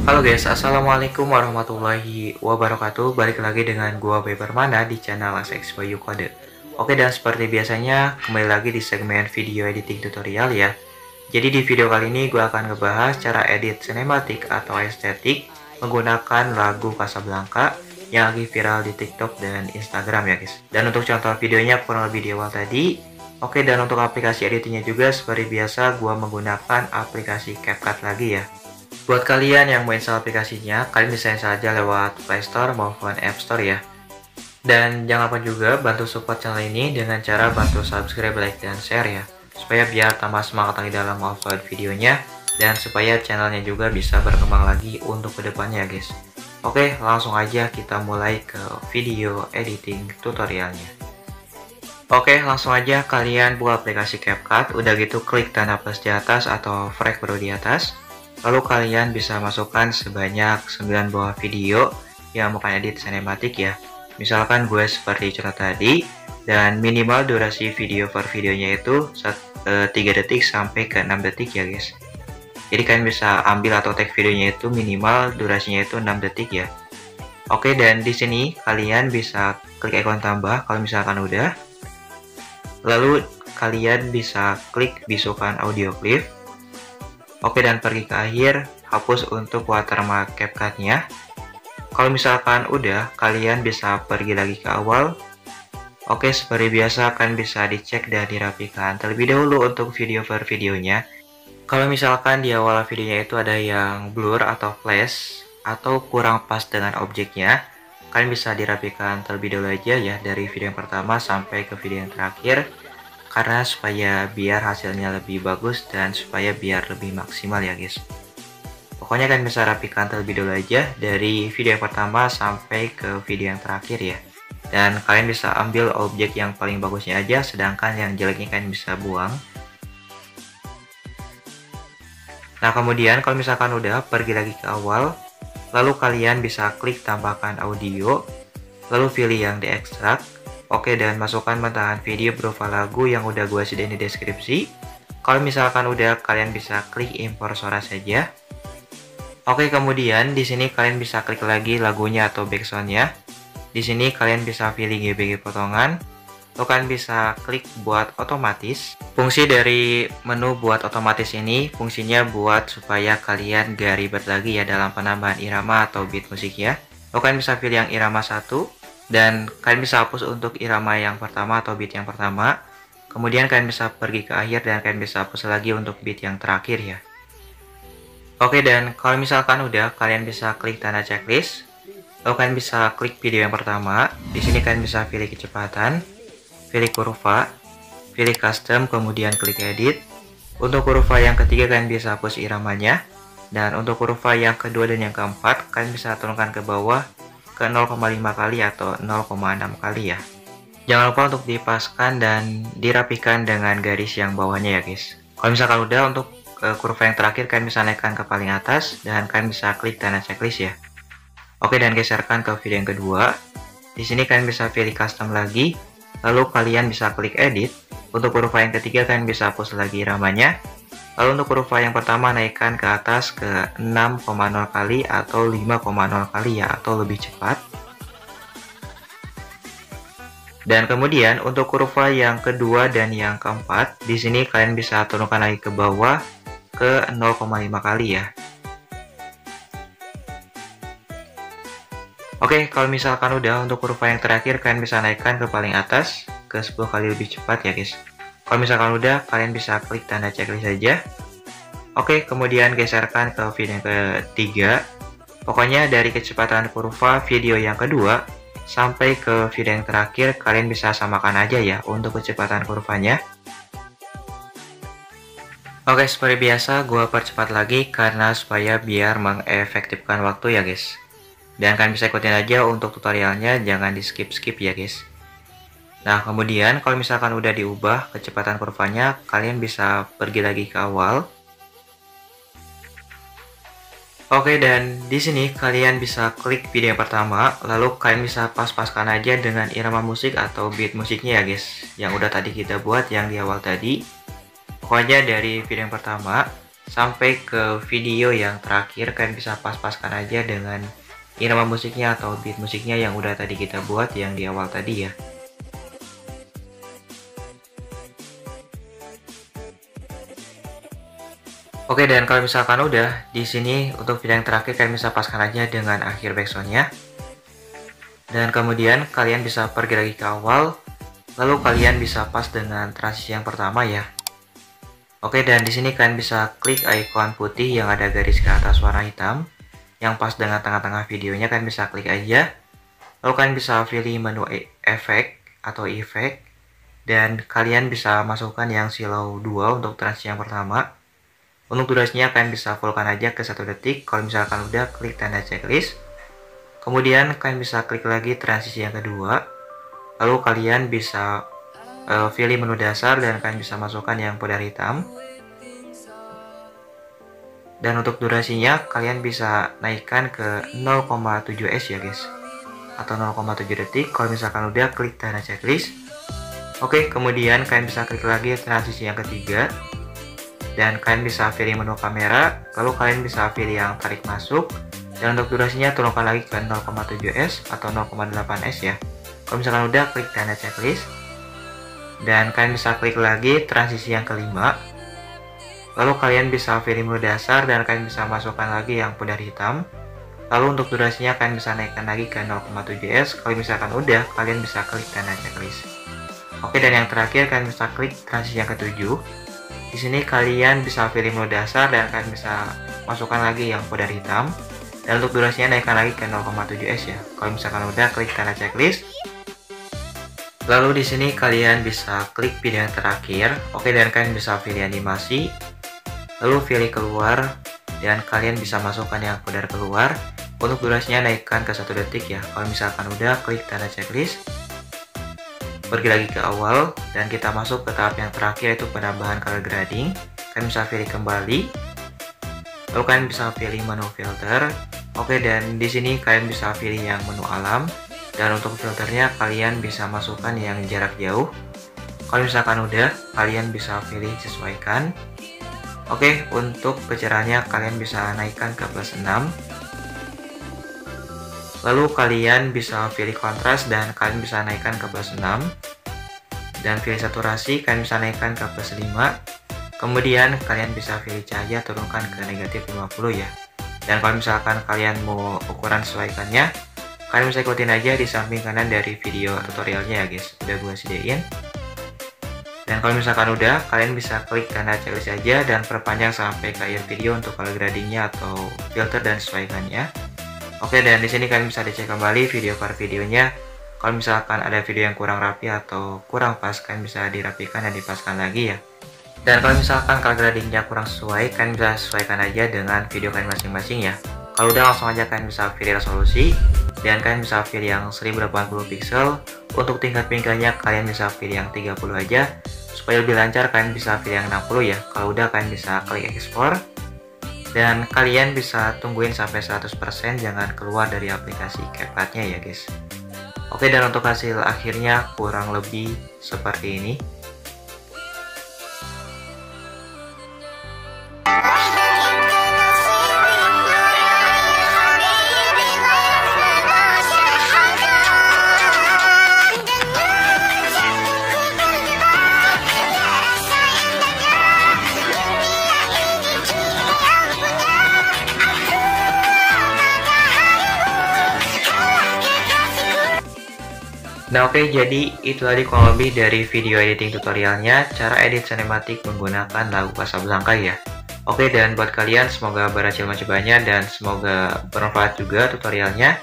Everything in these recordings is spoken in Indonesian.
Halo guys, assalamualaikum warahmatullahi wabarakatuh. Balik lagi dengan gua Bebermana di channel Expo Code. Oke, dan seperti biasanya kembali lagi di segmen video editing tutorial ya. Jadi di video kali ini gua akan ngebahas cara edit sinematik atau estetik menggunakan lagu Casablanca yang lagi viral di TikTok dan Instagram ya guys. Dan untuk contoh videonya kurang lebih di awal tadi. Oke, dan untuk aplikasi editingnya juga seperti biasa gua menggunakan aplikasi CapCut lagi ya. Buat kalian yang mau install aplikasinya, kalian bisa install saja lewat Play Store maupun App Store ya. Dan jangan lupa juga bantu support channel ini dengan cara bantu subscribe, like, dan share ya. Supaya biar tambah semangat lagi dalam upload videonya, dan supaya channelnya juga bisa berkembang lagi untuk kedepannya ya guys. Oke, langsung aja kita mulai ke video editing tutorialnya. Oke, langsung aja kalian buka aplikasi CapCut, udah gitu klik tanda plus di atas atau frag baru di atas. Lalu kalian bisa masukkan sebanyak 9 buah video yang mau kalian edit sinematik ya. Misalkan gue seperti contoh tadi, dan minimal durasi video per videonya itu 3 detik sampai ke 6 detik ya guys. Jadi kalian bisa ambil atau tag videonya itu minimal durasinya itu 6 detik ya. Oke, dan di sini kalian bisa klik ikon tambah kalau misalkan udah. Lalu kalian bisa klik bisukan audio clip. Oke, dan pergi ke akhir, hapus untuk watermark CapCut-nya. Kalau misalkan udah, kalian bisa pergi lagi ke awal. Oke, seperti biasa kalian bisa dicek dan dirapikan terlebih dahulu untuk video per videonya. Kalau misalkan di awal videonya itu ada yang blur atau flash atau kurang pas dengan objeknya, kalian bisa dirapikan terlebih dahulu aja ya dari video yang pertama sampai ke video yang terakhir. Karena supaya biar hasilnya lebih bagus dan supaya biar lebih maksimal ya guys. Pokoknya kalian bisa rapikan terlebih dahulu aja dari video yang pertama sampai ke video yang terakhir ya. Dan kalian bisa ambil objek yang paling bagusnya aja, sedangkan yang jeleknya kalian bisa buang. Nah, kemudian kalau misalkan udah, pergi lagi ke awal. Lalu kalian bisa klik tambahkan audio, lalu pilih yang diekstrak. Oke, dan masukkan mentahan video berupa lagu yang udah gue sediain di deskripsi. Kalau misalkan udah, kalian bisa klik impor suara saja. Oke, kemudian di sini kalian bisa klik lagi lagunya atau backsoundnya. Di sini kalian bisa pilih GBG potongan. Lalu kalian bisa klik buat otomatis. Fungsi dari menu buat otomatis ini fungsinya buat supaya kalian gak ribet lagi ya dalam penambahan irama atau beat musiknya. Lalu kalian bisa pilih yang irama 1. Dan kalian bisa hapus untuk irama yang pertama atau beat yang pertama. Kemudian kalian bisa pergi ke akhir dan kalian bisa hapus lagi untuk beat yang terakhir ya. Oke, dan kalau misalkan udah, kalian bisa klik tanda checklist. Lalu kalian bisa klik video yang pertama. Di sini kalian bisa pilih kecepatan, pilih kurva, pilih custom, kemudian klik edit. Untuk kurva yang ketiga kalian bisa hapus iramanya. Dan untuk kurva yang kedua dan yang keempat kalian bisa turunkan ke bawah ke 0,5 kali atau 0,6 kali ya. Jangan lupa untuk dipaskan dan dirapikan dengan garis yang bawahnya ya guys. Kalau misalkan udah, untuk kurva yang terakhir kalian bisa naikkan ke paling atas dan kalian bisa klik tanda checklist ya. Oke, dan geserkan ke video yang kedua. Di sini kalian bisa pilih custom lagi, lalu kalian bisa klik edit. Untuk kurva yang ketiga kalian bisa hapus lagi iramanya. Lalu untuk kurva yang pertama naikkan ke atas ke 6,0 kali atau 5,0 kali ya, atau lebih cepat. Dan kemudian untuk kurva yang kedua dan yang keempat, di sini kalian bisa turunkan lagi ke bawah ke 0,5 kali ya. Oke, kalau misalkan udah, untuk kurva yang terakhir kalian bisa naikkan ke paling atas ke 10 kali lebih cepat ya guys. Kalau misalkan udah, kalian bisa klik tanda checklist saja. Oke, kemudian geserkan ke video yang ketiga. Pokoknya dari kecepatan kurva video yang kedua sampai ke video yang terakhir kalian bisa samakan aja ya untuk kecepatan kurvanya. Oke, seperti biasa gue percepat lagi karena supaya biar mengefektifkan waktu ya guys. Dan kalian bisa ikutin aja untuk tutorialnya, jangan di skip-skip ya guys. Nah, kemudian kalau misalkan udah diubah kecepatan kurvanya, kalian bisa pergi lagi ke awal. Oke, dan di sini kalian bisa klik video yang pertama, lalu kalian bisa pas-paskan aja dengan irama musik atau beat musiknya ya guys, yang udah tadi kita buat yang di awal tadi. Pokoknya dari video yang pertama, sampai ke video yang terakhir, kalian bisa pas-paskan aja dengan irama musiknya atau beat musiknya yang udah tadi kita buat yang di awal tadi ya. Oke, dan kalau misalkan udah di sini untuk video yang terakhir, kalian bisa paskan aja dengan akhir backsoundnya. Dan kemudian kalian bisa pergi lagi ke awal, lalu kalian bisa pas dengan transisi yang pertama ya. Oke, dan di sini kalian bisa klik icon putih yang ada garis ke atas warna hitam yang pas dengan tengah-tengah videonya, kalian bisa klik aja. Lalu kalian bisa pilih menu efek atau efek, dan kalian bisa masukkan yang slow 2 untuk transisi yang pertama. Untuk durasinya kalian bisa fullkan aja ke 1 detik. Kalau misalkan udah, klik tanda checklist. Kemudian kalian bisa klik lagi transisi yang kedua. Lalu kalian bisa pilih menu dasar dan kalian bisa masukkan yang pudar hitam. Dan untuk durasinya kalian bisa naikkan ke 0,7s ya guys, atau 0,7 detik. Kalau misalkan udah, klik tanda checklist. Oke, kemudian kalian bisa klik lagi transisi yang ketiga. Dan kalian bisa pilih menu kamera, lalu kalian bisa pilih yang tarik masuk, dan untuk durasinya turunkan lagi ke 0,7s atau 0,8s ya. Kalau misalkan udah, klik tanda checklist, dan kalian bisa klik lagi transisi yang kelima, lalu kalian bisa pilih menu dasar dan kalian bisa masukkan lagi yang pudar hitam, lalu untuk durasinya kalian bisa naikkan lagi ke 0,7s. Kalau misalkan udah, kalian bisa klik tanda checklist. Oke, dan yang terakhir kalian bisa klik transisi yang ketujuh. Di sini kalian bisa pilih menu dasar dan kalian bisa masukkan lagi yang pudar hitam, dan untuk durasinya naikkan lagi ke 0,7s ya. Kalau misalkan udah, klik tanda checklist. Lalu di sini kalian bisa klik video yang terakhir. Oke, dan kalian bisa pilih animasi, lalu pilih keluar, dan kalian bisa masukkan yang pudar keluar. Untuk durasinya naikkan ke 1 detik ya. Kalau misalkan udah, klik tanda checklist. Pergi lagi ke awal dan kita masuk ke tahap yang terakhir, yaitu penambahan color grading. Kalian bisa pilih kembali, lalu kalian bisa pilih menu filter. Oke, dan di sini kalian bisa pilih yang menu alam, dan untuk filternya kalian bisa masukkan yang jarak jauh. Kalau misalkan udah, kalian bisa pilih sesuaikan. Oke, untuk kecerahannya kalian bisa naikkan ke +6. Lalu kalian bisa pilih kontras dan kalian bisa naikkan ke +6. Dan pilih saturasi, kalian bisa naikkan ke +5. Kemudian kalian bisa pilih cahaya, turunkan ke -50 ya. Dan kalau misalkan kalian mau ukuran sesuaikannya, kalian bisa ikutin aja di samping kanan dari video tutorialnya ya guys, udah gue sediain. Dan kalau misalkan udah, kalian bisa klik tanda checklist aja dan perpanjang sampai ke akhir video untuk color gradingnya atau filter dan sesuaikannya. Oke, dan di sini kalian bisa dicek kembali video per videonya. Kalau misalkan ada video yang kurang rapi atau kurang pas, kalian bisa dirapikan dan dipaskan lagi ya. Dan kalau misalkan color gradingnya kurang sesuai, kalian bisa sesuaikan aja dengan video kalian masing-masing ya. Kalau udah, langsung aja kalian bisa pilih resolusi dan kalian bisa pilih yang 1080 pixel. Untuk tingkat pinggirannya kalian bisa pilih yang 30 aja. Supaya lebih lancar, kalian bisa pilih yang 60 ya. Kalau udah, kalian bisa klik export. Dan kalian bisa tungguin sampai 100%, jangan keluar dari aplikasi CapCut-nya ya guys. Oke, dan untuk hasil akhirnya kurang lebih seperti ini. Nah oke, jadi itu tadi kurang lebih dari video editing tutorialnya, cara edit sinematik menggunakan lagu Casablanca ya. Oke, dan buat kalian semoga berhasil mencobanya dan semoga bermanfaat juga tutorialnya.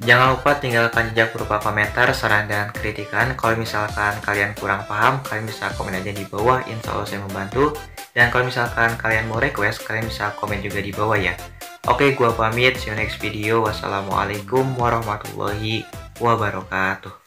Jangan lupa tinggalkan jejak berupa komentar, saran, dan kritikan. Kalau misalkan kalian kurang paham, kalian bisa komen aja di bawah, insya Allah saya membantu. Dan kalau misalkan kalian mau request, kalian bisa komen juga di bawah ya. Oke, gua pamit, see you next video. Wassalamualaikum warahmatullahi wabarakatuh.